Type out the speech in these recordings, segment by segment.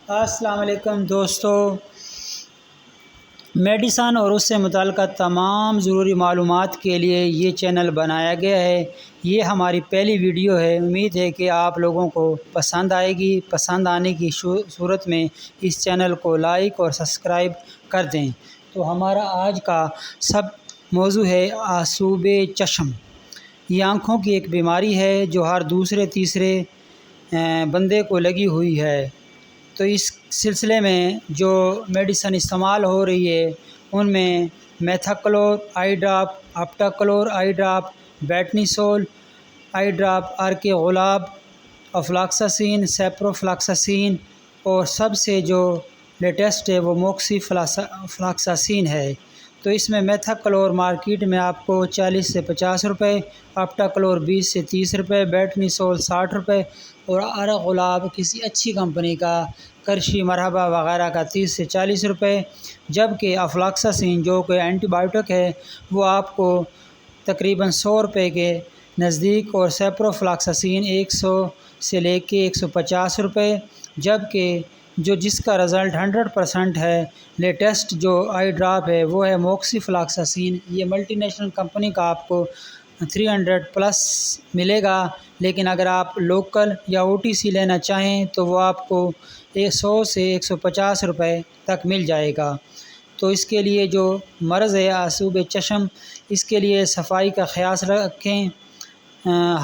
السلام علیکم دوستو، میڈیسن اور اس سے متعلقہ تمام ضروری معلومات کے لیے یہ چینل بنایا گیا ہے۔ یہ ہماری پہلی ویڈیو ہے، امید ہے کہ آپ لوگوں کو پسند آئے گی۔ پسند آنے کی صورت میں اس چینل کو لائک اور سبسکرائب کر دیں۔ تو ہمارا آج کا سب موضوع ہے آسوب چشم۔ یہ آنکھوں کی ایک بیماری ہے جو ہر دوسرے تیسرے بندے کو لگی ہوئی ہے۔ تو اس سلسلے میں جو میڈیسن استعمال ہو رہی ہے ان میں میتھاکلور I drop, اپٹاکلور I drop, بیٹنیسول I drop, ارکے غلاب، افلاکساسین، سیپروفلاکساسین، اور سب سے جو لیٹسٹ ہے وہ موکسی فلاکساسین ہے۔ تو اس میں میتھاکلور مارکیٹ میں آپ کو 40 سے 50 روپے، اپٹاکلور 20 سے 30 روپے، بیٹنیسول 60 روپے، اور ارک غلاب کسی اچھی کمپنی کا کرشی مرحبا وغیرہ کا 30 سے 40 روپے، جبکہ افلاکساسین جو کہ اینٹی بائیوٹک ہے وہ آپ کو تقریباً 100 روپے کے نزدیک، اور سیپروفلاکساسین 100 سے لے کے 150 روپے، جبکہ جس کا رزلٹ 100% ہے، لیٹسٹ جو آئی ڈراپ ہے وہ ہے موکسی فلاکساسین۔ یہ ملٹی نیشنل کمپنی کا آپ کو 300+ ملے گا، لیکن اگر آپ لوکل یا OTC لینا چاہیں تو وہ آپ کو 100 سے 150 روپے تک مل جائے گا۔ تو اس کے لیے جو مرض ہے آسوب چشم، اس کے لیے صفائی کا خیال رکھیں۔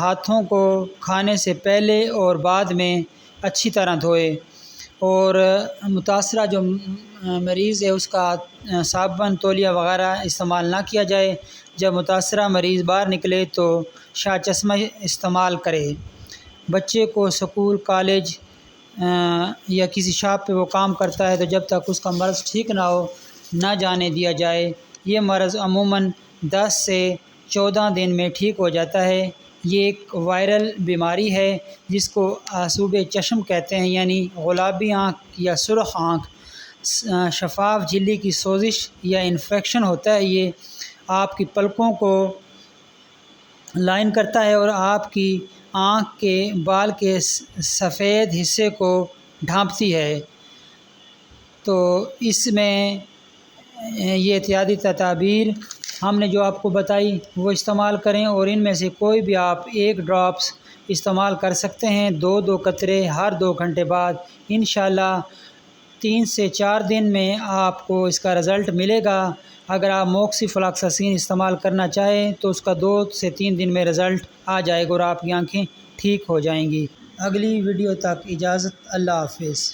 ہاتھوں کو کھانے سے پہلے اور بعد میں اچھی طرح دھوئے، اور متاثرہ جو مریض ہے اس کا صابن، تولیہ وغیرہ استعمال نہ کیا جائے۔ جب متاثرہ مریض باہر نکلے تو شاہ چشمہ استعمال کرے۔ بچے کو سکول، کالج یا کسی شاپ پہ وہ کام کرتا ہے تو جب تک اس کا مرض ٹھیک نہ ہو نہ جانے دیا جائے۔ یہ مرض عموماً 10 سے 14 دن میں ٹھیک ہو جاتا ہے۔ یہ ایک وائرل بیماری ہے جس کو آسوب چشم کہتے ہیں، یعنی گلابی آنکھ یا سرخ آنکھ، شفاف جھلی کی سوزش یا انفیکشن ہوتا ہے۔ یہ آپ کی پلکوں کو لائن کرتا ہے اور آپ کی آنکھ کے بال کے سفید حصے کو ڈھانپتی ہے۔ تو اس میں یہ احتیاطی تدابیر ہم نے جو آپ کو بتائی وہ استعمال کریں، اور ان میں سے کوئی بھی آپ 1 ڈراپس استعمال کر سکتے ہیں، 2 قطرے ہر 2 گھنٹے بعد۔ انشاءاللہ 3 سے 4 دن میں آپ کو اس کا رزلٹ ملے گا۔ اگر آپ موکسی فلاکساسین استعمال کرنا چاہیں تو اس کا 2 سے 3 دن میں رزلٹ آ جائے گا اور آپ کی آنکھیں ٹھیک ہو جائیں گی۔ اگلی ویڈیو تک اجازت، اللہ حافظ۔